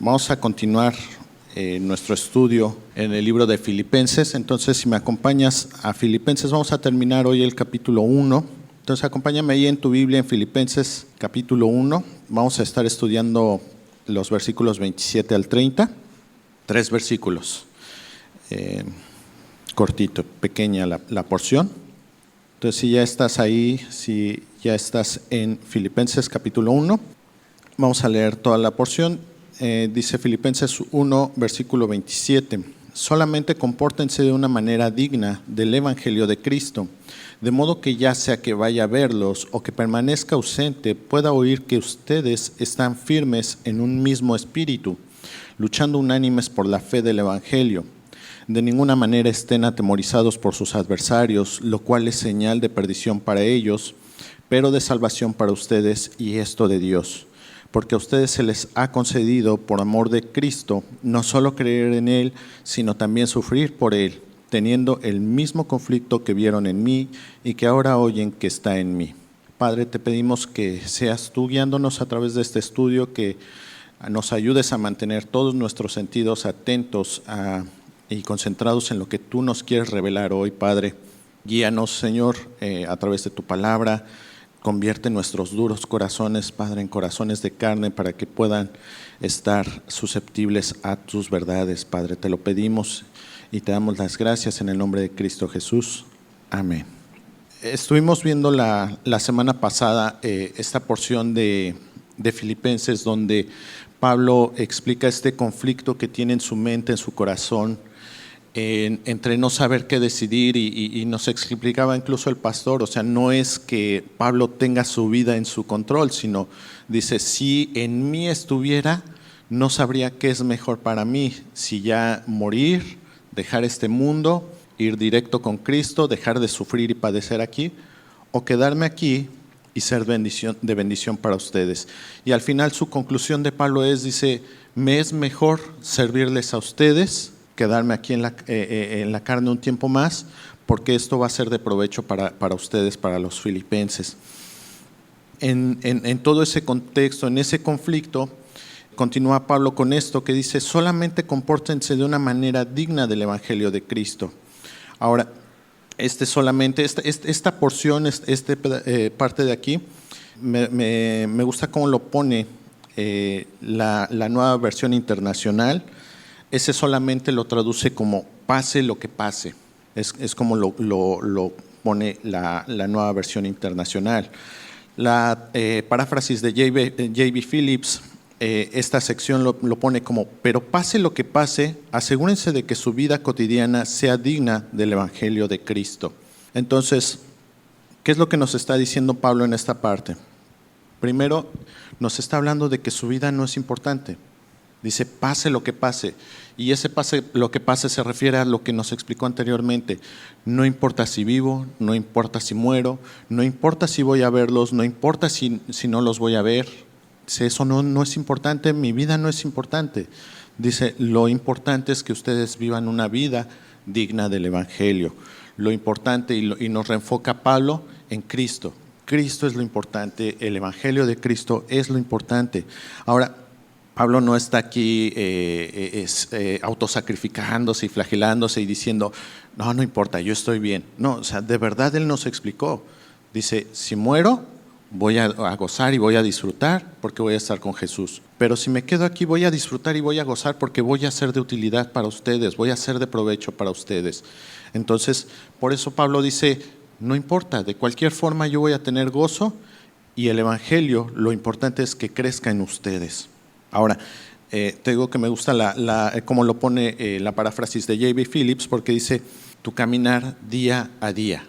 Vamos a continuar nuestro estudio en el libro de Filipenses. Entonces, si me acompañas a Filipenses, vamos a terminar hoy el capítulo 1. Entonces, acompáñame ahí en tu Biblia en Filipenses capítulo 1. Vamos a estar estudiando los versículos 27 al 30. 3 versículos. Cortito, pequeña la porción. Entonces, si ya estás ahí, si ya estás en Filipenses capítulo 1, vamos a leer toda la porción. Dice Filipenses 1, versículo 27. Solamente compórtense de una manera digna del Evangelio de Cristo, de modo que ya sea que vaya a verlos o que permanezca ausente, pueda oír que ustedes están firmes en un mismo espíritu, luchando unánimes por la fe del Evangelio. De ninguna manera estén atemorizados por sus adversarios, lo cual es señal de perdición para ellos, pero de salvación para ustedes, y esto de Dios. Porque a ustedes se les ha concedido, por amor de Cristo, no solo creer en Él, sino también sufrir por Él, teniendo el mismo conflicto que vieron en mí y que ahora oyen que está en mí. Padre, te pedimos que seas tú guiándonos a través de este estudio, que nos ayudes a mantener todos nuestros sentidos atentos y concentrados en lo que tú nos quieres revelar hoy, Padre. Guíanos, Señor, a través de tu palabra. Convierte nuestros duros corazones, Padre, en corazones de carne para que puedan estar susceptibles a tus verdades, Padre. Te lo pedimos y te damos las gracias en el nombre de Cristo Jesús. Amén. Estuvimos viendo la semana pasada esta porción de Filipenses donde Pablo explica este conflicto que tiene en su mente, en su corazón, entre no saber qué decidir y nos explicaba incluso el pastor, o sea, no es que Pablo tenga su vida en su control, sino dice, si en mí estuviera, no sabría qué es mejor para mí, si ya morir, dejar este mundo, ir directo con Cristo, dejar de sufrir y padecer aquí, o quedarme aquí y ser de bendición para ustedes. Y al final su conclusión de Pablo dice, me es mejor servirles a ustedes, quedarme aquí en la carne un tiempo más, porque esto va a ser de provecho para ustedes, para los filipenses. En todo ese contexto, en ese conflicto, continúa Pablo con esto que dice, solamente compórtense de una manera digna del Evangelio de Cristo. Ahora, esta porción, parte de aquí, me gusta cómo lo pone la nueva versión internacional. Ese solamente lo traduce como pase lo que pase. Es como lo pone la nueva versión internacional. La paráfrasis de J.B. Phillips, esta sección lo pone como, pero pase lo que pase, asegúrense de que su vida cotidiana sea digna del Evangelio de Cristo. Entonces, ¿qué es lo que nos está diciendo Pablo en esta parte? Primero, nos está hablando de que su vida no es importante. Dice, pase lo que pase. Y ese pase lo que pase se refiere a lo que nos explicó anteriormente. No importa si vivo, no importa si muero, no importa si voy a verlos, no importa si no los voy a ver. Dice, eso no es importante, mi vida no es importante. Dice, lo importante es que ustedes vivan una vida digna del Evangelio. Lo importante, y nos reenfoca Pablo en Cristo. Cristo es lo importante, el Evangelio de Cristo es lo importante. Ahora, Pablo no está aquí autosacrificándose y flagelándose y diciendo, no importa, yo estoy bien. No, o sea, de verdad él nos explicó. Dice, si muero, voy a gozar y voy a disfrutar porque voy a estar con Jesús. Pero si me quedo aquí, voy a disfrutar y voy a gozar porque voy a ser de utilidad para ustedes, voy a ser de provecho para ustedes. Entonces, por eso Pablo dice, no importa, de cualquier forma yo voy a tener gozo y el Evangelio, lo importante es que crezca en ustedes. Ahora, te digo que me gusta cómo lo pone la paráfrasis de J.B. Phillips, porque dice, tu caminar día a día.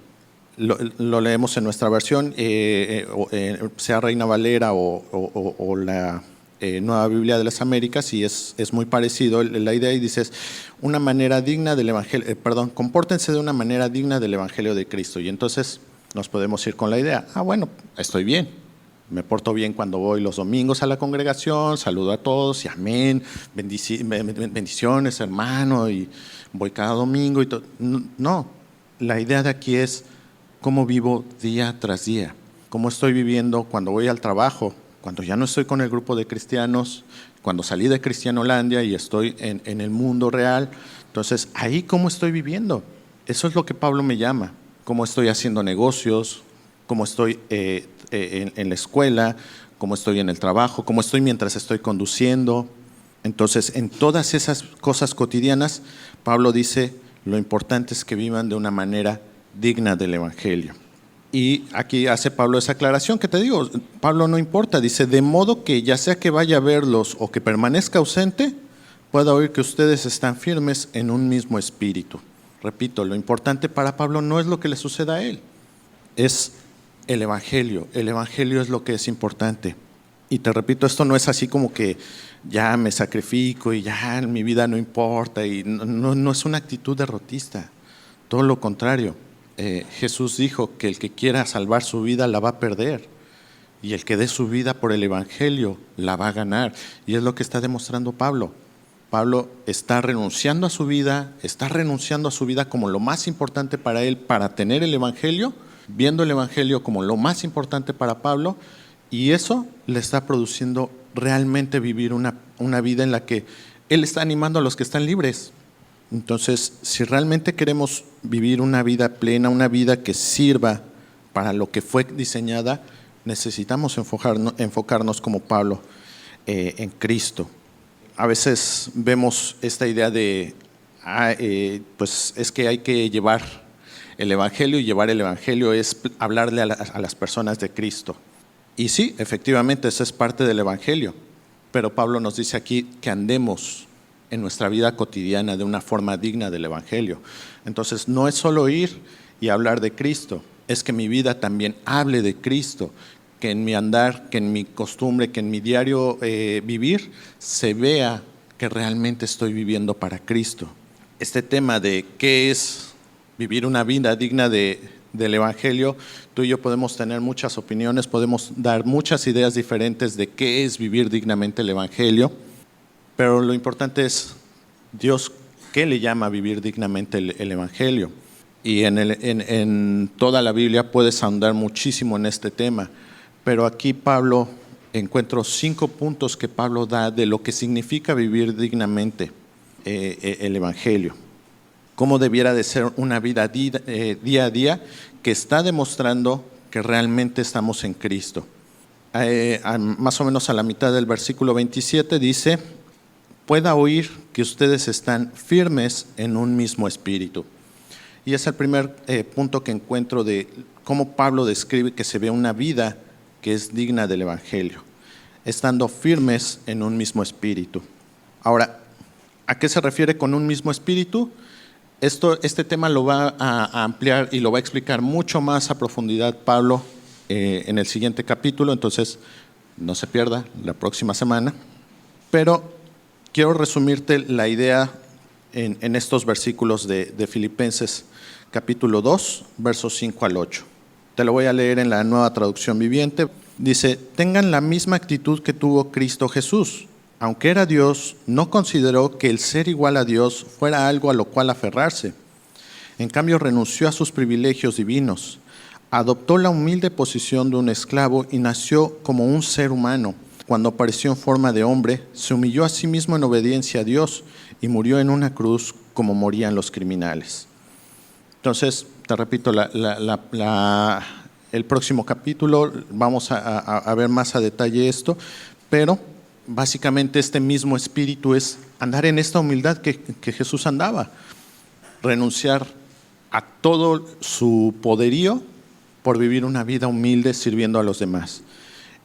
Lo leemos en nuestra versión, sea Reina Valera o la Nueva Biblia de las Américas, y es muy parecido la idea, y dices, una manera digna del Evangelio, compórtense de una manera digna del Evangelio de Cristo. Y entonces nos podemos ir con la idea, bueno, estoy bien. Me porto bien cuando voy los domingos a la congregación, saludo a todos y amén, bendiciones hermano, y voy cada domingo y todo. No, la idea de aquí es cómo vivo día tras día, cómo estoy viviendo cuando voy al trabajo, cuando ya no estoy con el grupo de cristianos, cuando salí de Cristianolandia y estoy en el mundo real. Entonces, ahí cómo estoy viviendo. Eso es lo que Pablo me llama. Cómo estoy haciendo negocios, cómo estoy en la escuela, cómo estoy en el trabajo, cómo estoy mientras estoy conduciendo. Entonces, en todas esas cosas cotidianas, Pablo dice, lo importante es que vivan de una manera digna del Evangelio. Y aquí hace Pablo esa aclaración que te digo, Pablo no importa, dice, de modo que ya sea que vaya a verlos o que permanezca ausente, pueda oír que ustedes están firmes en un mismo espíritu. Repito, lo importante para Pablo no es lo que le suceda a él, es el Evangelio es lo que es importante. Y te repito, esto no es así como que ya me sacrifico y ya mi vida no importa, y no es una actitud derrotista, todo lo contrario. Jesús dijo que el que quiera salvar su vida la va a perder, y el que dé su vida por el Evangelio la va a ganar, y es lo que está demostrando Pablo. Pablo está renunciando a su vida como lo más importante para él, para tener el Evangelio, viendo el Evangelio como lo más importante para Pablo, y eso le está produciendo realmente vivir una vida en la que él está animando a los que están libres. Entonces, si realmente queremos vivir una vida plena, una vida que sirva para lo que fue diseñada, necesitamos enfocarnos como Pablo en Cristo. A veces vemos esta idea de, pues es que hay que llevar el Evangelio, y llevar el Evangelio es hablarle a las personas de Cristo. Y sí, efectivamente, eso es parte del Evangelio, pero Pablo nos dice aquí que andemos en nuestra vida cotidiana de una forma digna del Evangelio. Entonces, no es solo ir y hablar de Cristo, es que mi vida también hable de Cristo, que en mi andar, que en mi costumbre, que en mi diario vivir, se vea que realmente estoy viviendo para Cristo. Este tema de qué es vivir una vida digna del Evangelio, tú y yo podemos tener muchas opiniones, podemos dar muchas ideas diferentes de qué es vivir dignamente el Evangelio, pero lo importante es Dios, ¿qué le llama a vivir dignamente el Evangelio? Y en toda la Biblia puedes ahondar muchísimo en este tema, pero aquí Pablo, encuentro 5 puntos que Pablo da de lo que significa vivir dignamente el Evangelio. Cómo debiera de ser una vida día a día que está demostrando que realmente estamos en Cristo. Más o menos a la mitad del versículo 27 dice, pueda oír que ustedes están firmes en un mismo espíritu. Y es el primer punto que encuentro de cómo Pablo describe que se ve una vida que es digna del Evangelio, estando firmes en un mismo espíritu. Ahora, ¿a qué se refiere con un mismo espíritu? Este tema lo va a ampliar y lo va a explicar mucho más a profundidad Pablo en el siguiente capítulo, entonces no se pierda la próxima semana. Pero quiero resumirte la idea en estos versículos de Filipenses capítulo 2, versos 5 al 8. Te lo voy a leer en la Nueva Traducción Viviente. Dice, tengan la misma actitud que tuvo Cristo Jesús. Aunque era Dios, no consideró que el ser igual a Dios fuera algo a lo cual aferrarse. En cambio, renunció a sus privilegios divinos, adoptó la humilde posición de un esclavo y nació como un ser humano. Cuando apareció en forma de hombre, se humilló a sí mismo en obediencia a Dios y murió en una cruz como morían los criminales. Entonces, te repito, el próximo capítulo vamos a ver más a detalle esto, pero básicamente este mismo espíritu es andar en esta humildad que Jesús andaba, renunciar a todo su poderío por vivir una vida humilde sirviendo a los demás.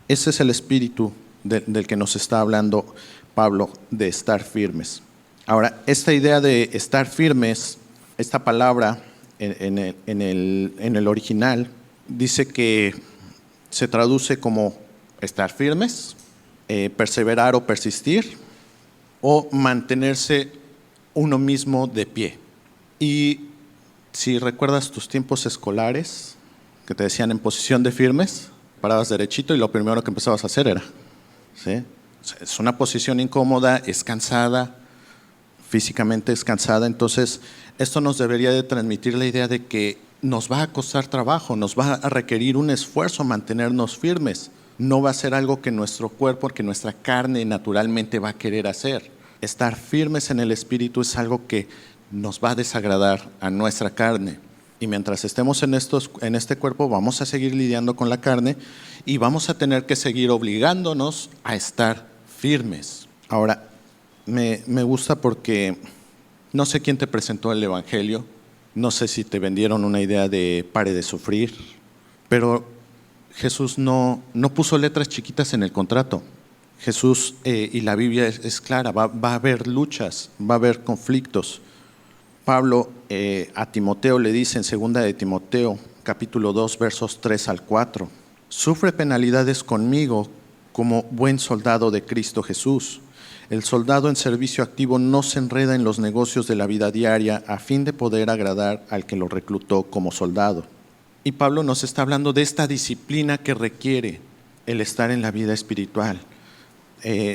Ese es el espíritu del que nos está hablando Pablo, de estar firmes. Ahora, esta idea de estar firmes, esta palabra en el original dice que se traduce como estar firmes, perseverar o persistir, o mantenerse uno mismo de pie. Y si recuerdas tus tiempos escolares, que te decían en posición de firmes, parabas derechito y lo primero que empezabas a hacer era, ¿sí? Es una posición incómoda, es cansada, físicamente es cansada. Entonces esto nos debería de transmitir la idea de que nos va a costar trabajo, nos va a requerir un esfuerzo mantenernos firmes, no va a ser algo que nuestro cuerpo, que nuestra carne naturalmente va a querer hacer. Estar firmes en el Espíritu es algo que nos va a desagradar a nuestra carne. Y mientras estemos en este cuerpo, vamos a seguir lidiando con la carne y vamos a tener que seguir obligándonos a estar firmes. Ahora, me gusta porque no sé quién te presentó el Evangelio, no sé si te vendieron una idea de pare de sufrir, pero Jesús no puso letras chiquitas en el contrato. Jesús y la Biblia es clara, va a haber luchas, va a haber conflictos. Pablo a Timoteo le dice en 2 de Timoteo, capítulo 2, versos 3 al 4, sufre penalidades conmigo como buen soldado de Cristo Jesús. El soldado en servicio activo no se enreda en los negocios de la vida diaria a fin de poder agradar al que lo reclutó como soldado. Y Pablo nos está hablando de esta disciplina que requiere el estar en la vida espiritual.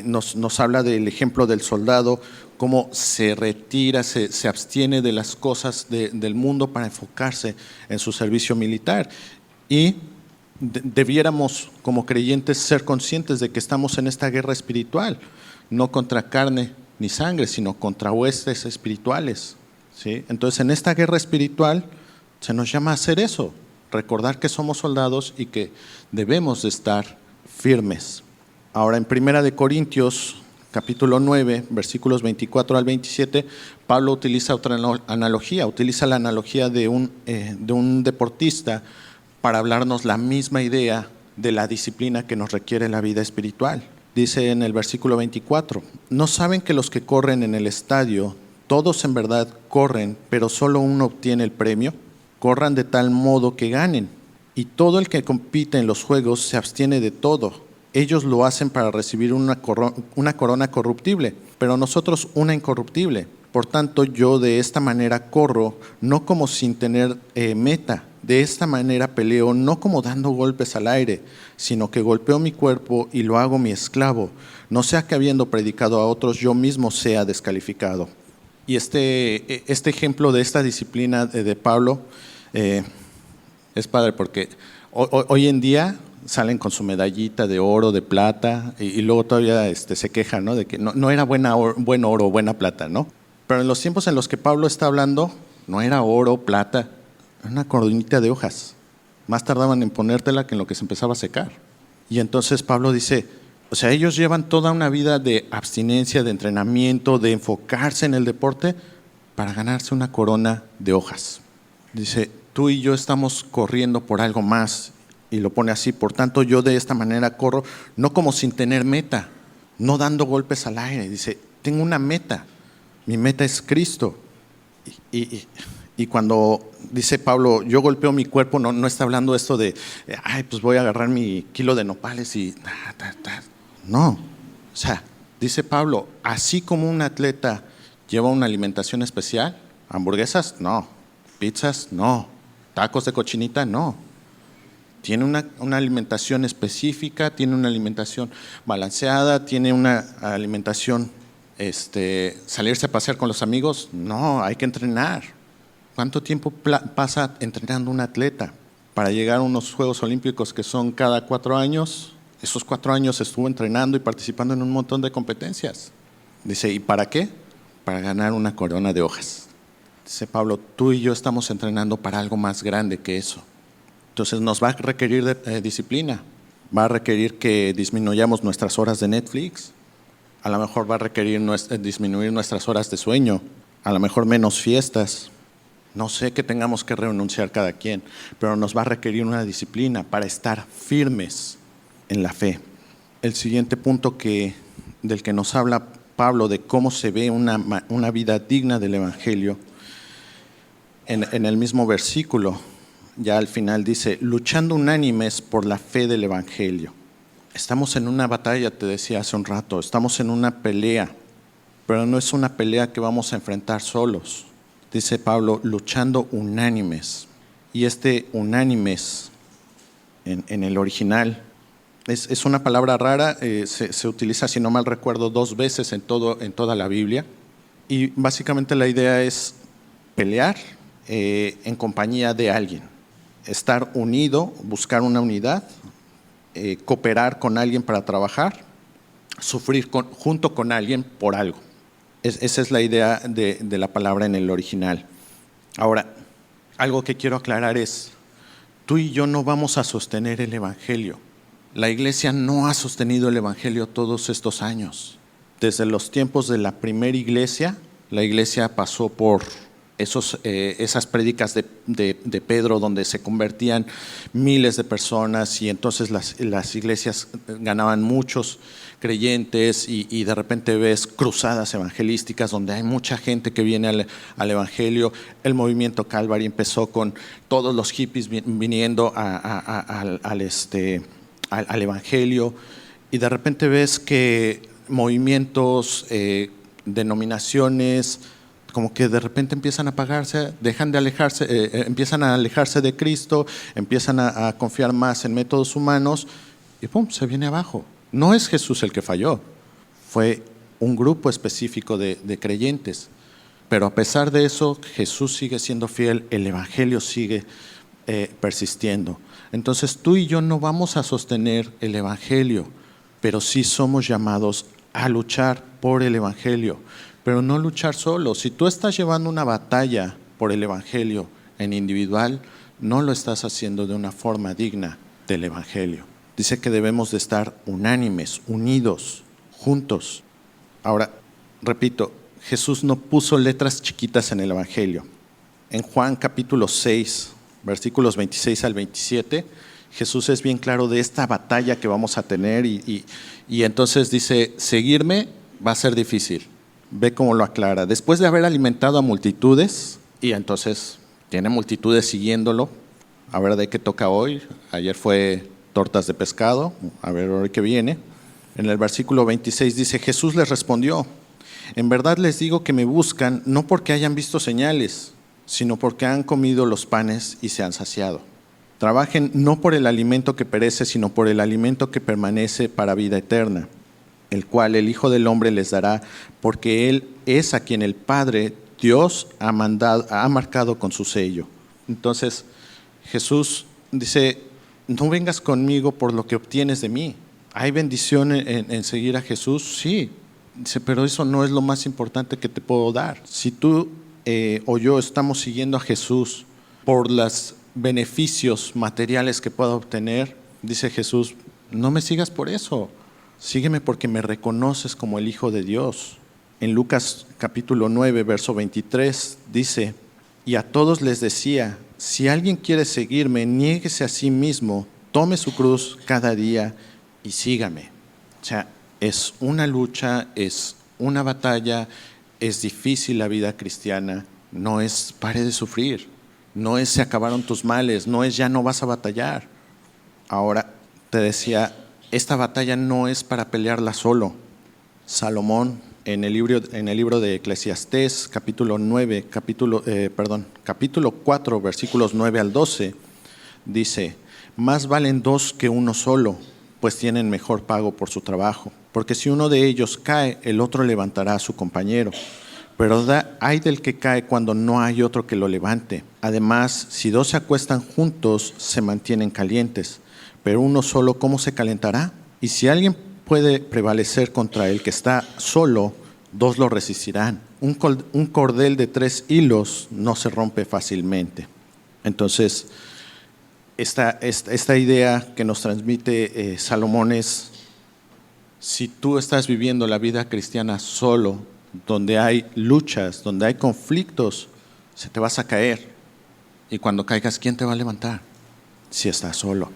Nos habla del ejemplo del soldado, cómo se retira, se abstiene de las cosas del mundo para enfocarse en su servicio militar. Y debiéramos, como creyentes, ser conscientes de que estamos en esta guerra espiritual, no contra carne ni sangre, sino contra huestes espirituales, ¿sí? Entonces, en esta guerra espiritual se nos llama a hacer eso, recordar que somos soldados y que debemos de estar firmes. Ahora, en 1 Corintios, capítulo 9, versículos 24 al 27, Pablo utiliza otra analogía, utiliza la analogía de un deportista para hablarnos la misma idea de la disciplina que nos requiere la vida espiritual. Dice en el versículo 24, ¿no saben que los que corren en el estadio, todos en verdad corren, pero solo uno obtiene el premio? Corran de tal modo que ganen. Y todo el que compite en los juegos se abstiene de todo. Ellos lo hacen para recibir una corona corruptible, pero nosotros una incorruptible. Por tanto, yo de esta manera corro, no como sin tener meta. De esta manera peleo, no como dando golpes al aire, sino que golpeo mi cuerpo y lo hago mi esclavo. No sea que habiendo predicado a otros, yo mismo sea descalificado. Y este ejemplo de esta disciplina de Pablo es padre porque hoy en día salen con su medallita de oro, de plata, y luego todavía se quejan, ¿no? De que no era buen oro, buena plata, ¿no? Pero en los tiempos en los que Pablo está hablando, no era oro, plata, era una coronita de hojas. Más tardaban en ponértela que en lo que se empezaba a secar. Y entonces Pablo dice, o sea, ellos llevan toda una vida de abstinencia, de entrenamiento, de enfocarse en el deporte para ganarse una corona de hojas. Dice, tú y yo estamos corriendo por algo más. Y lo pone así, por tanto yo de esta manera corro, no como sin tener meta, no dando golpes al aire. Dice, tengo una meta, mi meta es Cristo. Y cuando dice Pablo, yo golpeo mi cuerpo, no está hablando esto de, pues voy a agarrar mi kilo de nopales y… No, o sea, dice Pablo, así como un atleta lleva una alimentación especial, hamburguesas, no, pizzas, no, tacos de cochinita, no. Tiene una alimentación específica, tiene una alimentación balanceada, tiene una alimentación, salirse a pasear con los amigos, no, hay que entrenar. ¿Cuánto tiempo pasa entrenando un atleta para llegar a unos Juegos Olímpicos que son cada 4 años? Esos 4 años estuvo entrenando y participando en un montón de competencias. Dice, ¿y para qué? Para ganar una corona de hojas. Dice Pablo, tú y yo estamos entrenando para algo más grande que eso. Entonces nos va a requerir disciplina, va a requerir que disminuyamos nuestras horas de Netflix, a lo mejor va a requerir disminuir nuestras horas de sueño, a lo mejor menos fiestas, no sé que tengamos que renunciar cada quien, pero nos va a requerir una disciplina para estar firmes en la fe. El siguiente punto del que nos habla Pablo de cómo se ve una vida digna del Evangelio, en el mismo versículo, ya al final dice, luchando unánimes por la fe del Evangelio. Estamos en una batalla, te decía hace un rato, estamos en una pelea, pero no es una pelea que vamos a enfrentar solos. Dice Pablo, luchando unánimes. Y unánimes, en el original, es una palabra rara, se utiliza, si no mal recuerdo, 2 veces en toda la Biblia. Y básicamente la idea es pelear en compañía de alguien. Estar unido, buscar una unidad cooperar con alguien para trabajar, sufrir junto con alguien por algo. Esa es la idea de la palabra en el original. Ahora, algo que quiero aclarar es, tú y yo no vamos a sostener el Evangelio. La iglesia no ha sostenido el Evangelio todos estos años. Desde los tiempos de la primera iglesia, la iglesia pasó por esas prédicas de Pedro donde se convertían miles de personas y entonces las iglesias ganaban muchos creyentes y de repente ves cruzadas evangelísticas donde hay mucha gente que viene al Evangelio. El movimiento Calvary empezó con todos los hippies viniendo al Evangelio y de repente ves que movimientos, denominaciones, como que de repente empiezan a apagarse, dejan de alejarse, empiezan a alejarse de Cristo, empiezan a confiar más en métodos humanos y ¡pum!, se viene abajo. No es Jesús el que falló, fue un grupo específico de creyentes. Pero a pesar de eso, Jesús sigue siendo fiel, el Evangelio sigue persistiendo. Entonces tú y yo no vamos a sostener el Evangelio, pero sí somos llamados a luchar por el Evangelio. Pero no luchar solo. Si tú estás llevando una batalla por el Evangelio en individual, no lo estás haciendo de una forma digna del Evangelio. Dice que debemos de estar unánimes, unidos, juntos. Ahora, repito, Jesús no puso letras chiquitas en el Evangelio. En Juan capítulo 6, versículos 26 al 27, Jesús es bien claro de esta batalla que vamos a tener y entonces dice, seguirme va a ser difícil. Ve cómo lo aclara. Después de haber alimentado a multitudes, y entonces tiene multitudes siguiéndolo, a ver de qué toca hoy. Ayer fue tortas de pescado, a ver hoy qué viene. En el versículo 26 dice, Jesús les respondió, en verdad les digo que me buscan no porque hayan visto señales, sino porque han comido los panes y se han saciado. Trabajen no por el alimento que perece, sino por el alimento que permanece para vida eterna, el cual el Hijo del Hombre les dará, porque Él es a quien el Padre, Dios, ha marcado con su sello. Entonces, Jesús dice, no vengas conmigo por lo que obtienes de mí. ¿Hay bendición en seguir a Jesús? Sí. Dice, pero eso no es lo más importante que te puedo dar. Si tú o yo estamos siguiendo a Jesús por los beneficios materiales que pueda obtener, dice Jesús, no me sigas por eso. Sígueme porque me reconoces como el Hijo de Dios. En Lucas capítulo 9, verso 23 dice, y a todos les decía, si alguien quiere seguirme, niéguese a sí mismo, tome su cruz cada día y sígame. O sea, es una lucha, es una batalla, es difícil la vida cristiana, no es pare de sufrir, no es se acabaron tus males, no es ya no vas a batallar. Ahora te decía, esta batalla no es para pelearla solo. Salomón, en el libro de Eclesiastés, capítulo 4, versículos 9 al 12, dice, más valen dos que uno solo, pues tienen mejor pago por su trabajo. Porque si uno de ellos cae, el otro levantará a su compañero. Pero hay del que cae cuando no hay otro que lo levante. Además, si dos se acuestan juntos, se mantienen calientes. Pero uno solo, ¿cómo se calentará? Y si alguien puede prevalecer contra el que está solo, dos lo resistirán. Un cordel de 3 hilos no se rompe fácilmente. Entonces, esta idea que nos transmite Salomón es, si tú estás viviendo la vida cristiana solo, donde hay luchas, donde hay conflictos, se te vas a caer. Y cuando caigas, ¿quién te va a levantar? Si estás solo.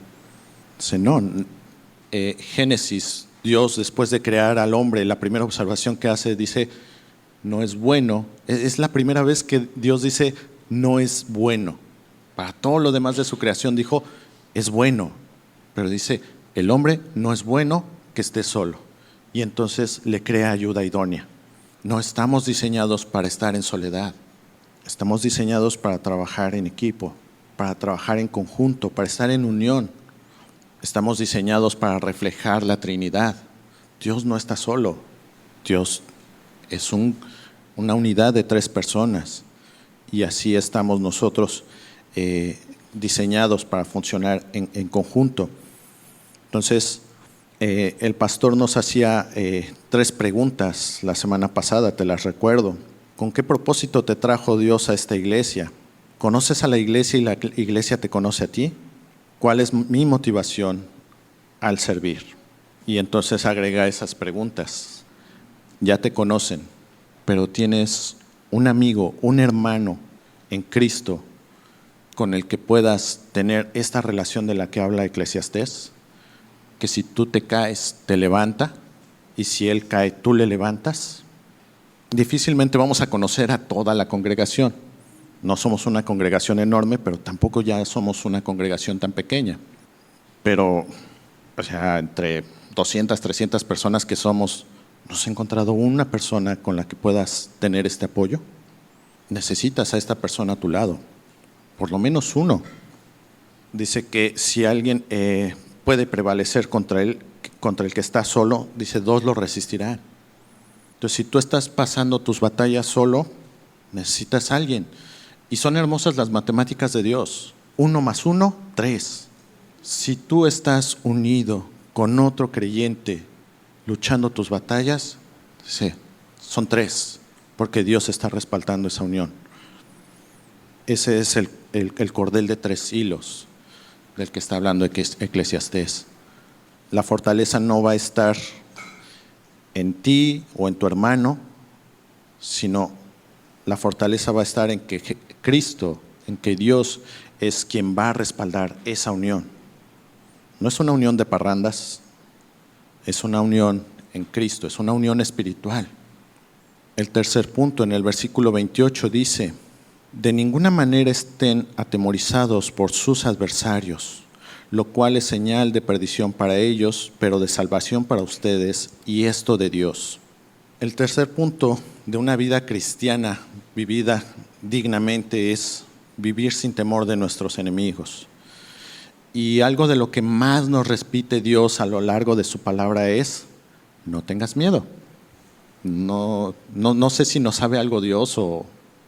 Génesis, Dios después de crear al hombre, la primera observación que hace dice, no es bueno. Es la primera vez que Dios dice, no es bueno. Para todo lo demás de su creación dijo, es bueno. Pero dice, el hombre no es bueno que esté solo. Y entonces le crea ayuda idónea. No estamos diseñados para estar en soledad. Estamos diseñados para trabajar en equipo, para trabajar en conjunto, para estar en unión. Estamos diseñados para reflejar la Trinidad. Dios no está solo. Dios es una unidad de 3 personas. Y así estamos nosotros diseñados para funcionar en conjunto. Entonces, el pastor nos hacía 3 preguntas la semana pasada, te las recuerdo. ¿Con qué propósito te trajo Dios a esta iglesia? ¿Conoces a la iglesia y la iglesia te conoce a ti? ¿Cuál es mi motivación al servir? Y entonces agrega esas preguntas. Ya te conocen, pero tienes un amigo, un hermano en Cristo con el que puedas tener esta relación de la que habla Eclesiastés, que si tú te caes, te levanta, y si él cae, tú le levantas. Difícilmente vamos a conocer a toda la congregación. No somos una congregación enorme, pero tampoco ya somos una congregación tan pequeña. Pero, o sea, entre 200, 300 personas que somos, ¿no has encontrado una persona con la que puedas tener este apoyo? Necesitas a esta persona a tu lado, por lo menos uno. Dice que si alguien puede prevalecer contra el que está solo, dice 2 lo resistirán. Entonces, si tú estás pasando tus batallas solo, necesitas a alguien. Y son hermosas las matemáticas de Dios. 1 más 1, 3. Si tú estás unido con otro creyente luchando tus batallas, sí, son 3, porque Dios está respaldando esa unión. Ese es el cordel de 3 hilos del que está hablando Eclesiastés. La fortaleza no va a estar en ti o en tu hermano, sino la fortaleza va a estar en que Cristo, en que Dios es quien va a respaldar esa unión. No es una unión de parrandas, es una unión en Cristo, es una unión espiritual. El tercer punto, en el versículo 28 dice: de ninguna manera estén atemorizados por sus adversarios, lo cual es señal de perdición para ellos, pero de salvación para ustedes, y esto de Dios. El tercer punto de una vida cristiana vivida dignamente es vivir sin temor de nuestros enemigos. Y algo de lo que más nos repite Dios a lo largo de su palabra es: no tengas miedo. No sé si nos sabe algo Dios o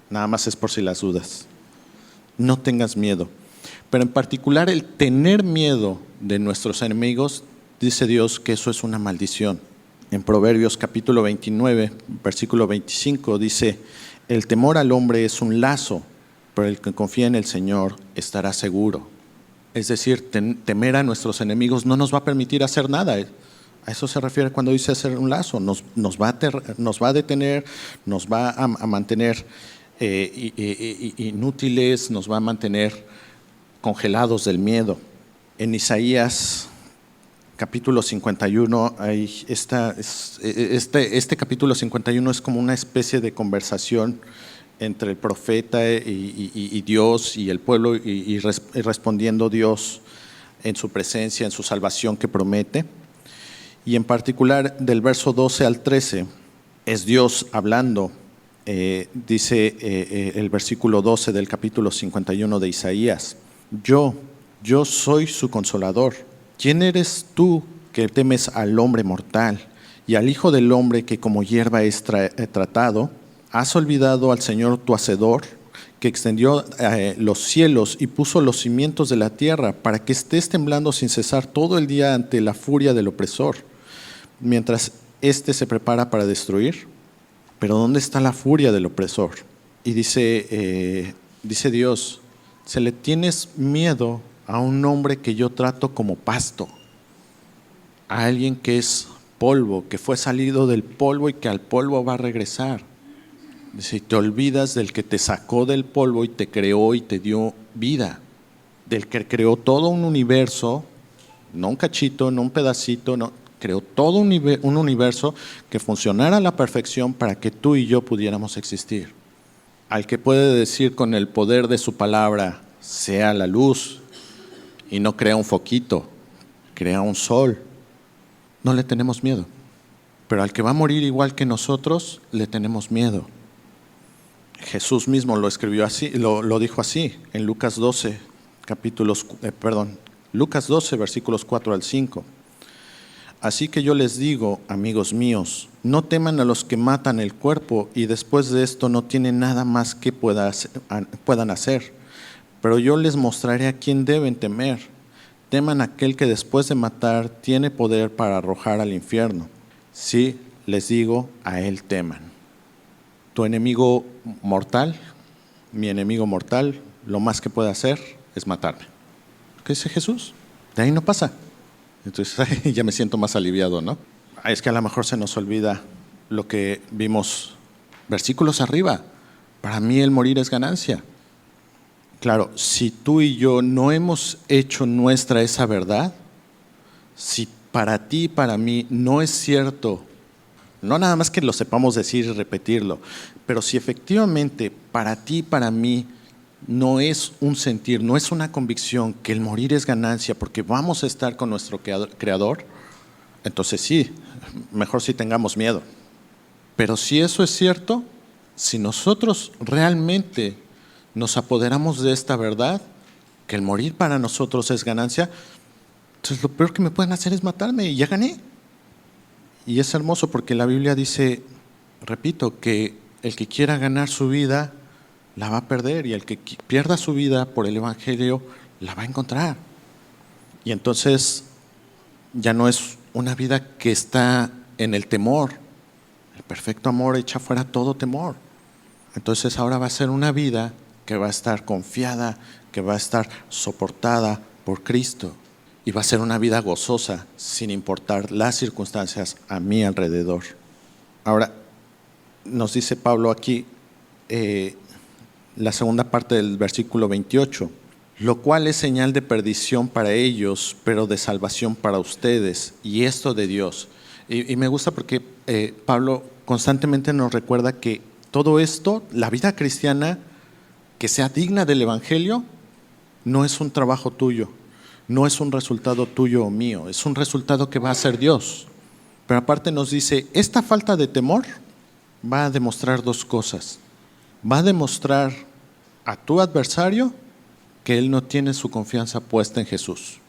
nada más es por si las dudas. No tengas miedo. Pero en particular el tener miedo de nuestros enemigos, dice Dios que eso es una maldición. En Proverbios capítulo 29, versículo 25 dice: el temor al hombre es un lazo, pero el que confía en el Señor estará seguro. Es decir, temer a nuestros enemigos no nos va a permitir hacer nada. A eso se refiere cuando dice hacer un lazo. Nos va a detener, nos va a mantener inútiles, nos va a mantener congelados del miedo. En Isaías capítulo 51, este capítulo 51 es como una especie de conversación entre el profeta y Dios y el pueblo, y respondiendo Dios en su presencia, en su salvación que promete. Y en particular del verso 12 al 13 es Dios hablando. Dice el versículo 12 del capítulo 51 de Isaías: Yo soy su consolador. ¿Quién eres tú que temes al hombre mortal y al Hijo del hombre que como hierba es tratado? ¿Has olvidado al Señor tu Hacedor, que extendió los cielos y puso los cimientos de la tierra, para que estés temblando sin cesar todo el día ante la furia del opresor, mientras éste se prepara para destruir? Pero ¿dónde está la furia del opresor? Y dice Dios: se le tienes miedo a un hombre que yo trato como pasto, a alguien que es polvo, que fue salido del polvo y que al polvo va a regresar. Dice: te olvidas del que te sacó del polvo y te creó y te dio vida, del que creó todo un universo, no un cachito, no un pedacito, no, creó todo un universo que funcionara a la perfección para que tú y yo pudiéramos existir. Al que puede decir con el poder de su palabra: sea la luz, y no crea un foquito, crea un sol, no le tenemos miedo. Pero al que va a morir igual que nosotros, le tenemos miedo. Jesús mismo lo escribió así, lo dijo así en Lucas 12, Lucas 12, versículos 4 al 5. Así que yo les digo, amigos míos, no teman a los que matan el cuerpo y después de esto no tienen nada más que puedan hacer. Pero yo les mostraré a quién deben temer. teman a aquel que después de matar tiene poder para arrojar al infierno. Sí, les digo, a él teman. Tu enemigo mortal, mi enemigo mortal, lo más que puede hacer es matarme. ¿Qué dice Jesús? De ahí no pasa. Entonces ya me siento más aliviado, ¿no? Es que a lo mejor se nos olvida lo que vimos versículos arriba. Para mí el morir es ganancia. Claro, si tú y yo no hemos hecho nuestra esa verdad, si para ti y para mí no es cierto, no nada más que lo sepamos decir y repetirlo, pero si efectivamente para ti y para mí no es un sentir, no es una convicción que el morir es ganancia porque vamos a estar con nuestro Creador, entonces sí, mejor si tengamos miedo. Pero si eso es cierto, si nosotros realmente nos apoderamos de esta verdad, que el morir para nosotros es ganancia, entonces lo peor que me pueden hacer es matarme y ya gané. Y es hermoso porque la Biblia dice, repito, que el que quiera ganar su vida la va a perder y el que pierda su vida por el Evangelio la va a encontrar. Y entonces ya no es una vida que está en el temor. El perfecto amor echa fuera todo temor. Entonces ahora va a ser una vida que va a estar confiada, que va a estar soportada por Cristo y va a ser una vida gozosa sin importar las circunstancias a mi alrededor. Ahora, nos dice Pablo aquí, la segunda parte del versículo 28, lo cual es señal de perdición para ellos, pero de salvación para ustedes, y esto de Dios. Y me gusta porque Pablo constantemente nos recuerda que todo esto, la vida cristiana, que sea digna del Evangelio, no es un trabajo tuyo, no es un resultado tuyo o mío, es un resultado que va a hacer Dios. Pero aparte nos dice, esta falta de temor va a demostrar dos cosas. Va a demostrar a tu adversario que él no tiene su confianza puesta en Jesús.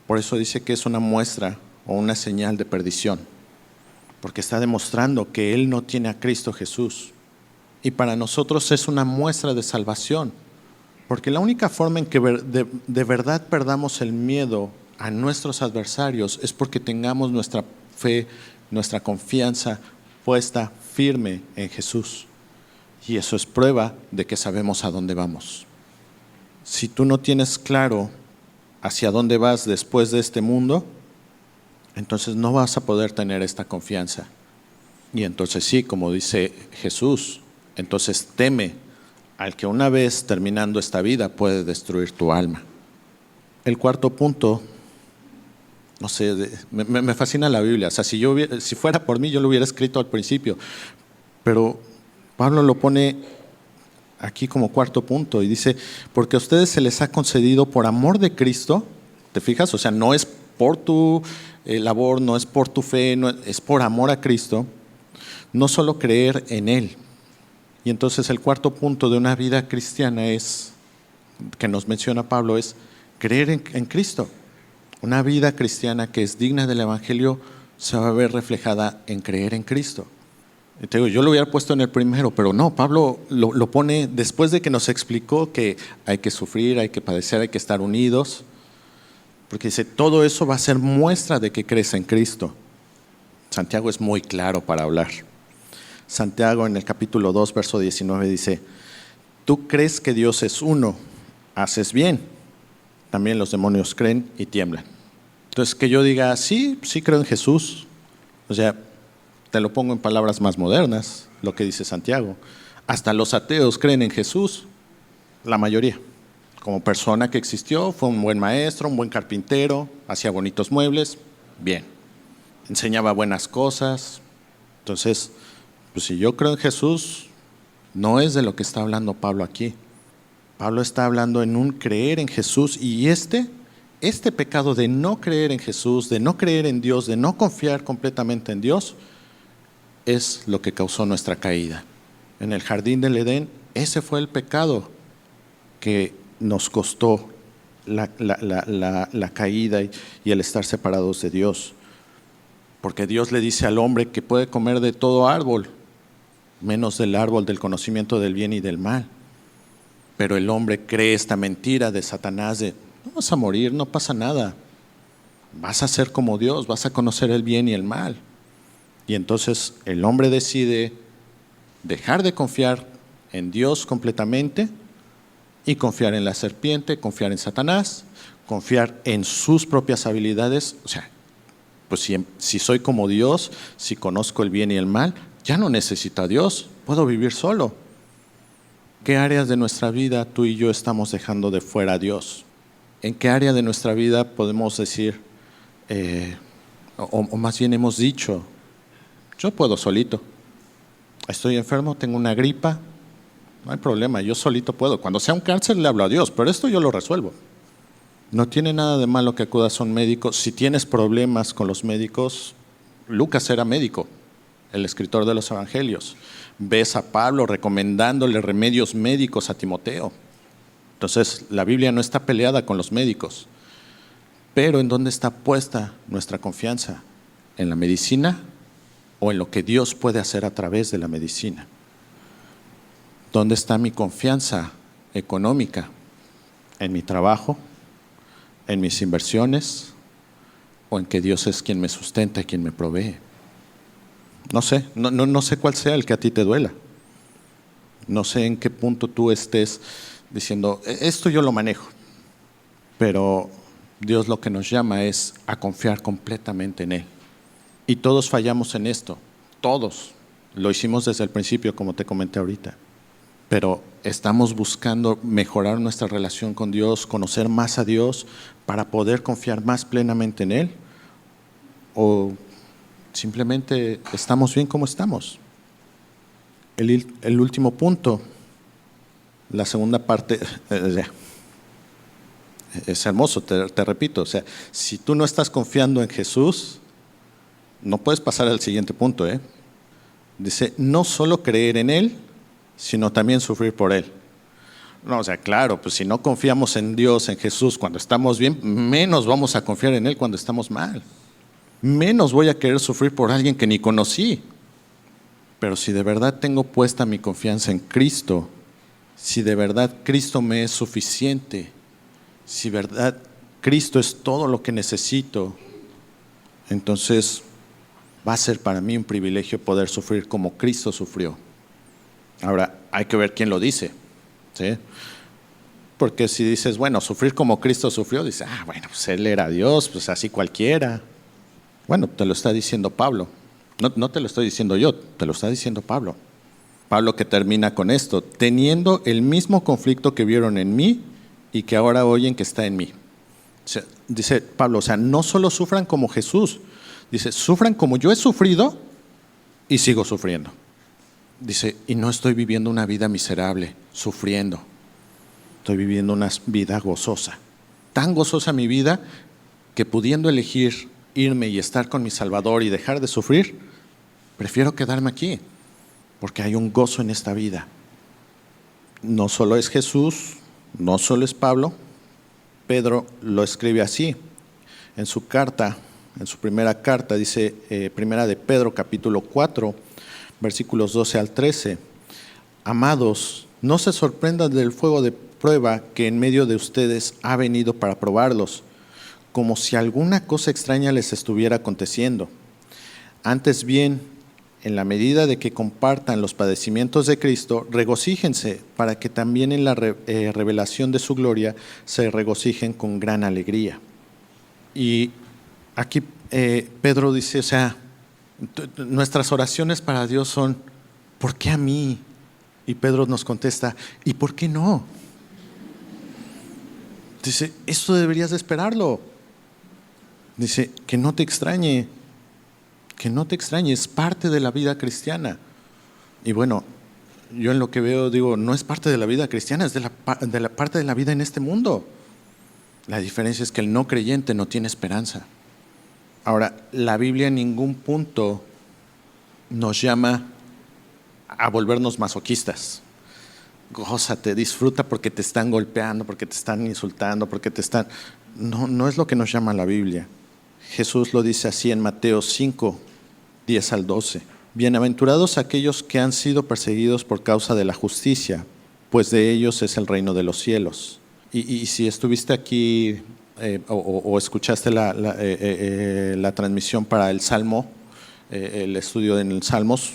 Por eso dice que es una muestra o una señal de perdición, porque está demostrando que él no tiene a Cristo Jesús. Y para nosotros es una muestra de salvación, porque la única forma en que de verdad perdamos el miedo a nuestros adversarios es porque tengamos nuestra fe, nuestra confianza puesta firme en Jesús. Y eso es prueba de que sabemos a dónde vamos. Si tú no tienes claro hacia dónde vas después de este mundo, entonces no vas a poder tener esta confianza. Y entonces sí, como dice Jesús, entonces teme al que una vez terminando esta vida puede destruir tu alma. El cuarto punto, no sé, me fascina la Biblia. O sea, si fuera por mí, yo lo hubiera escrito al principio. Pero Pablo lo pone aquí como cuarto punto y dice, porque a ustedes se les ha concedido por amor de Cristo, ¿te fijas? O sea, no es por tu labor, no es por tu fe, no, es por amor a Cristo, no solo creer en Él. Y entonces el cuarto punto de una vida cristiana es, que nos menciona Pablo, es creer en Cristo. Una vida cristiana que es digna del Evangelio se va a ver reflejada en creer en Cristo. Y te digo, yo lo hubiera puesto en el primero, pero no, Pablo lo pone después de que nos explicó que hay que sufrir, hay que padecer, hay que estar unidos, porque dice, todo eso va a ser muestra de que crees en Cristo. Santiago es muy claro para hablar. Santiago en el capítulo 2, verso 19 dice, tú crees que Dios es uno, haces bien, también los demonios creen y tiemblan. Entonces que yo diga, sí creo en Jesús, o sea, te lo pongo en palabras más modernas, lo que dice Santiago, hasta los ateos creen en Jesús, la mayoría. Como persona que existió, fue un buen maestro, un buen carpintero, hacía bonitos muebles, bien, enseñaba buenas cosas. Entonces, pues si yo creo en Jesús, no es de lo que está hablando Pablo aquí. Pablo está hablando en un creer en Jesús, y este pecado de no creer en Jesús, de no creer en Dios, de no confiar completamente en Dios, es lo que causó nuestra caída. En el jardín del Edén, ese fue el pecado que nos costó la caída y el estar separados de Dios. Porque Dios le dice al hombre que puede comer de todo árbol, menos del árbol del conocimiento del bien y del mal. Pero el hombre cree esta mentira de Satanás de, no vas a morir, no pasa nada. Vas a ser como Dios, vas a conocer el bien y el mal. Y entonces el hombre decide dejar de confiar en Dios completamente y confiar en la serpiente, confiar en Satanás, confiar en sus propias habilidades. O sea, pues si soy como Dios, si conozco el bien y el mal, ya no necesito a Dios, puedo vivir solo. ¿Qué áreas de nuestra vida tú y yo estamos dejando de fuera a Dios? ¿En qué área de nuestra vida podemos decir, o más bien hemos dicho, yo puedo solito? Estoy enfermo, tengo una gripa, no hay problema, yo solito puedo. Cuando sea un cáncer le hablo a Dios, pero esto yo lo resuelvo. No tiene nada de malo que acudas a un médico. Si tienes problemas con los médicos, Lucas era médico, el escritor de los evangelios. Ves a Pablo recomendándole remedios médicos a Timoteo. Entonces, la Biblia no está peleada con los médicos. Pero ¿en dónde está puesta nuestra confianza? ¿En la medicina o en lo que Dios puede hacer a través de la medicina? ¿Dónde está mi confianza económica? ¿En mi trabajo? ¿En mis inversiones? ¿O en que Dios es quien me sustenta y quien me provee? No sé, no sé cuál sea el que a ti te duela. No sé en qué punto tú estés diciendo, esto yo lo manejo. Pero Dios lo que nos llama es a confiar completamente en Él. Y todos fallamos en esto, todos. Lo hicimos desde el principio, como te comenté ahorita. Pero estamos buscando mejorar nuestra relación con Dios, conocer más a Dios para poder confiar más plenamente en Él. ¿O simplemente estamos bien como estamos? El último punto, la segunda parte, es hermoso, te repito. O sea, si tú no estás confiando en Jesús, no puedes pasar al siguiente punto. Dice, no solo creer en Él, sino también sufrir por Él. No, o sea, claro, pues si no confiamos en Dios, en Jesús, cuando estamos bien, menos vamos a confiar en Él cuando estamos mal. Menos voy a querer sufrir por alguien que ni conocí. Pero si de verdad tengo puesta mi confianza en Cristo, si de verdad Cristo me es suficiente, si de verdad Cristo es todo lo que necesito, entonces va a ser para mí un privilegio poder sufrir como Cristo sufrió. Ahora, hay que ver quién lo dice, ¿sí? Porque si dices, bueno, sufrir como Cristo sufrió, dices, bueno, pues Él era Dios, pues así cualquiera. Bueno, te lo está diciendo Pablo. No te lo estoy diciendo yo, te lo está diciendo Pablo. Pablo que termina con esto, teniendo el mismo conflicto que vieron en mí y que ahora oyen que está en mí. O sea, dice Pablo, o sea, no solo sufran como Jesús, dice, sufran como yo he sufrido y sigo sufriendo. Dice, y no estoy viviendo una vida miserable, sufriendo. Estoy viviendo una vida gozosa. Tan gozosa mi vida que pudiendo elegir irme y estar con mi Salvador y dejar de sufrir, prefiero quedarme aquí, porque hay un gozo en esta vida. No solo es Jesús, no solo es Pablo. Pedro lo escribe así en su carta, en su primera carta, dice primera de Pedro capítulo 4, versículos 12 al 13. Amados, no se sorprendan del fuego de prueba que en medio de ustedes ha venido para probarlos, como si alguna cosa extraña les estuviera aconteciendo. Antes bien, en la medida de que compartan los padecimientos de Cristo, regocíjense para que también en la revelación de su gloria se regocijen con gran alegría. Y aquí Pedro dice, o sea, nuestras oraciones para Dios son, ¿por qué a mí? Y Pedro nos contesta, ¿y por qué no? Dice, esto deberías de esperarlo. Dice, que no te extrañe, es parte de la vida cristiana. Y bueno, yo en lo que veo digo, no es parte de la vida cristiana, es de la parte de la vida en este mundo. La diferencia es que el no creyente no tiene esperanza. Ahora, la Biblia en ningún punto nos llama a volvernos masoquistas. Gózate, disfruta porque te están golpeando, porque te están insultando, porque te están... No es lo que nos llama la Biblia. Jesús lo dice así en Mateo 5, 10 al 12. Bienaventurados aquellos que han sido perseguidos por causa de la justicia, pues de ellos es el reino de los cielos. Y si estuviste aquí o escuchaste la transmisión para el Salmo, el estudio en el Salmos,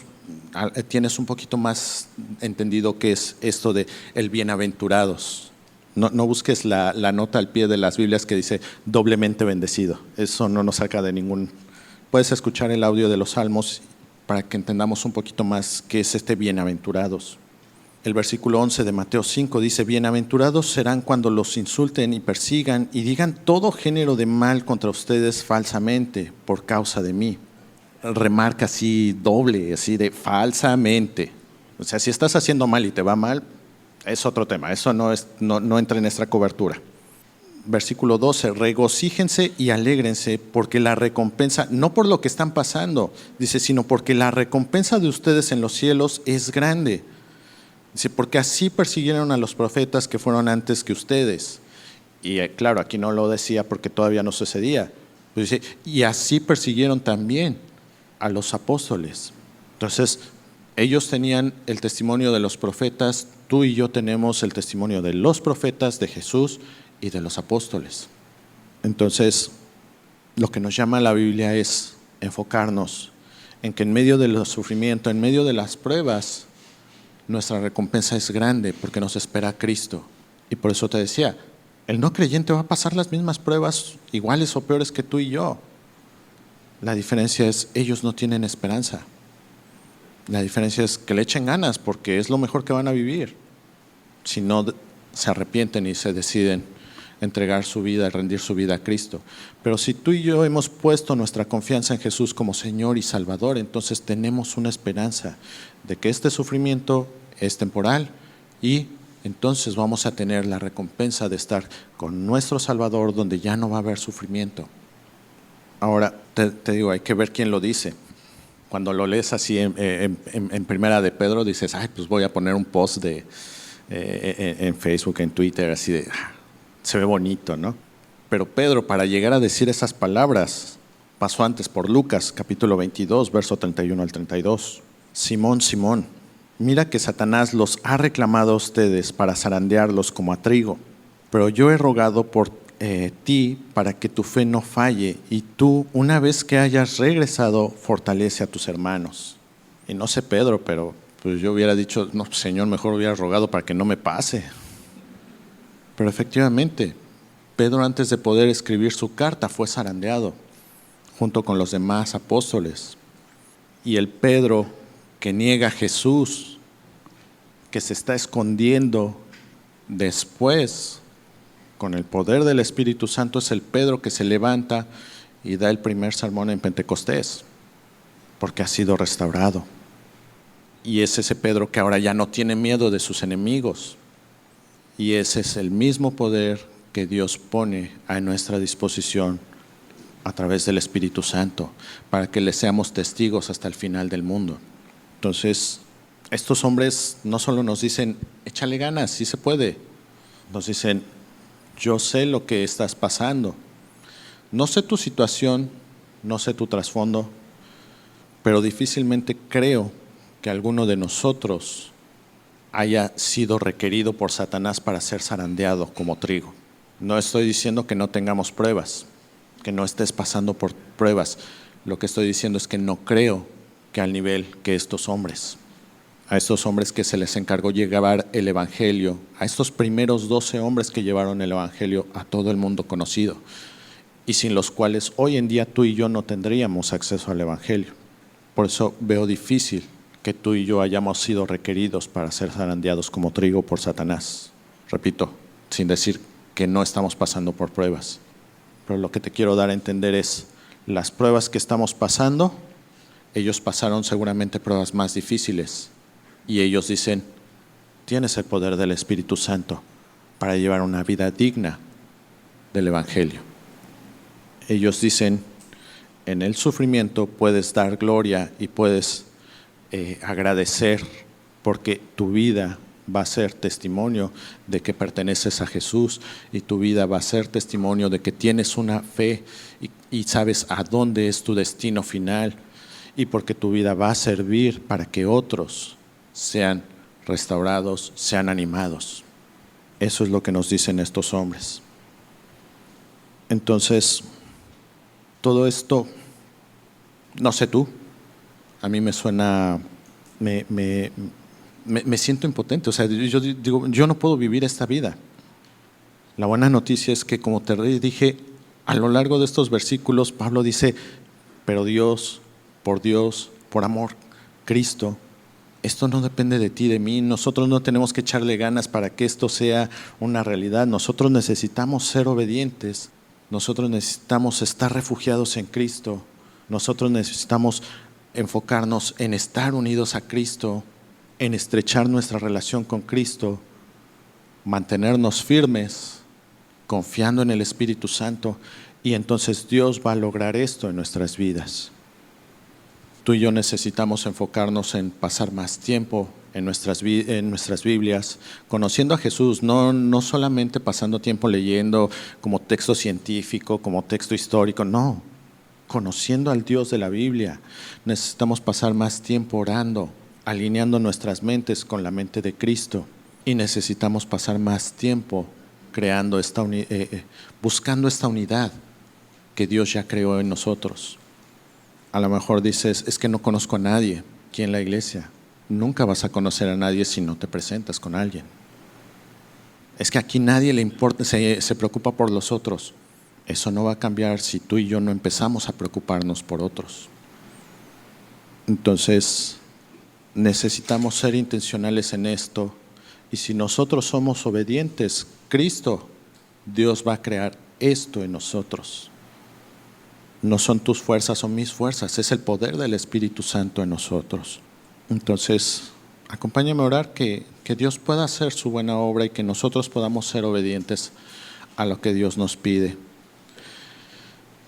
tienes un poquito más entendido qué es esto de el bienaventurados. No busques la nota al pie de las Biblias que dice doblemente bendecido. Eso no nos saca de ningún. Puedes escuchar el audio de los Salmos para que entendamos un poquito más qué es este bienaventurados. El versículo 11 de Mateo 5 dice: bienaventurados serán cuando los insulten y persigan y digan todo género de mal contra ustedes falsamente por causa de mí. Remarca así doble, así de falsamente. O sea, si estás haciendo mal y te va mal, es otro tema, eso no entra en nuestra cobertura. Versículo 12, regocíjense y alégrense porque la recompensa, no por lo que están pasando, dice, sino porque la recompensa de ustedes en los cielos es grande. Dice, porque así persiguieron a los profetas que fueron antes que ustedes. Y claro, aquí no lo decía porque todavía no sucedía. Pues dice, y así persiguieron también a los apóstoles. Entonces, ellos tenían el testimonio de los profetas, tú y yo tenemos el testimonio de los profetas, de Jesús y de los apóstoles. Entonces, lo que nos llama la Biblia es enfocarnos en que en medio del sufrimiento, en medio de las pruebas, nuestra recompensa es grande porque nos espera Cristo. Y por eso te decía, el no creyente va a pasar las mismas pruebas iguales o peores que tú y yo. La diferencia es, ellos no tienen esperanza. La diferencia es que le echen ganas porque es lo mejor que van a vivir. Si no se arrepienten y se deciden entregar su vida, rendir su vida a Cristo. Pero si tú y yo hemos puesto nuestra confianza en Jesús como Señor y Salvador, entonces tenemos una esperanza de que este sufrimiento es temporal y entonces vamos a tener la recompensa de estar con nuestro Salvador donde ya no va a haber sufrimiento. Ahora, te digo, hay que ver quién lo dice. Cuando lo lees así en Primera de Pedro, dices, ay, pues voy a poner un post en Facebook, en Twitter, así de, se ve bonito, ¿no? Pero Pedro, para llegar a decir esas palabras, pasó antes por Lucas, capítulo 22, verso 31 al 32. Simón, Simón, mira que Satanás los ha reclamado a ustedes para zarandearlos como a trigo, pero yo he rogado por ti para que tu fe no falle y tú, una vez que hayas regresado, fortalece a tus hermanos. Y no sé Pedro, pero pues yo hubiera dicho, no, Señor, mejor hubiera rogado para que no me pase. Pero efectivamente, Pedro, antes de poder escribir su carta, fue zarandeado junto con los demás apóstoles. Y el Pedro que niega a Jesús, que se está escondiendo después con el poder del Espíritu Santo, es el Pedro que se levanta y da el primer sermón en Pentecostés, porque ha sido restaurado. Y es ese Pedro que ahora ya no tiene miedo de sus enemigos. Y ese es el mismo poder que Dios pone a nuestra disposición a través del Espíritu Santo, para que le seamos testigos hasta el final del mundo. Entonces, estos hombres no solo nos dicen, échale ganas, sí se puede. Nos dicen, yo sé lo que estás pasando. No sé tu situación, no sé tu trasfondo, pero difícilmente creo que alguno de nosotros haya sido requerido por Satanás para ser zarandeado como trigo. No estoy diciendo que no tengamos pruebas, que no estés pasando por pruebas. Lo que estoy diciendo es que no creo que al nivel que estos hombres, a estos hombres que se les encargó llevar el Evangelio, a estos primeros 12 hombres que llevaron el Evangelio a todo el mundo conocido, y sin los cuales hoy en día tú y yo no tendríamos acceso al Evangelio. Por eso veo difícil que tú y yo hayamos sido requeridos para ser zarandeados como trigo por Satanás. Repito, sin decir que no estamos pasando por pruebas. Pero lo que te quiero dar a entender es, las pruebas que estamos pasando, ellos pasaron seguramente pruebas más difíciles. Y ellos dicen, tienes el poder del Espíritu Santo para llevar una vida digna del Evangelio. Ellos dicen, en el sufrimiento puedes dar gloria y puedes agradecer porque tu vida va a ser testimonio de que perteneces a Jesús y tu vida va a ser testimonio de que tienes una fe y sabes a dónde es tu destino final y porque tu vida va a servir para que otros sean restaurados, sean animados. Eso es lo que nos dicen estos hombres. Entonces, todo esto, no sé tú, a mí me suena, me siento impotente. O sea, yo digo, yo no puedo vivir esta vida. La buena noticia es que, como te dije, a lo largo de estos versículos, Pablo dice, pero Dios, por amor, Cristo, esto no depende de ti, de mí. Nosotros no tenemos que echarle ganas para que esto sea una realidad. Nosotros necesitamos ser obedientes. Nosotros necesitamos estar refugiados en Cristo. Nosotros necesitamos enfocarnos en estar unidos a Cristo, en estrechar nuestra relación con Cristo, mantenernos firmes, confiando en el Espíritu Santo, y entonces Dios va a lograr esto en nuestras vidas. Tú y yo necesitamos enfocarnos en pasar más tiempo en nuestras Biblias, conociendo a Jesús, no solamente pasando tiempo leyendo como texto científico, como texto histórico, no, conociendo al Dios de la Biblia. Necesitamos pasar más tiempo orando, alineando nuestras mentes con la mente de Cristo, y necesitamos pasar más tiempo creando buscando esta unidad que Dios ya creó en nosotros. A lo mejor dices, es que no conozco a nadie aquí en la iglesia. Nunca vas a conocer a nadie si no te presentas con alguien. Es que aquí nadie le importa, se preocupa por los otros. Eso no va a cambiar si tú y yo no empezamos a preocuparnos por otros. Entonces, necesitamos ser intencionales en esto. Y si nosotros somos obedientes, Cristo, Dios va a crear esto en nosotros. No son tus fuerzas o mis fuerzas, es el poder del Espíritu Santo en nosotros. Entonces, acompáñame a orar que Dios pueda hacer su buena obra y que nosotros podamos ser obedientes a lo que Dios nos pide.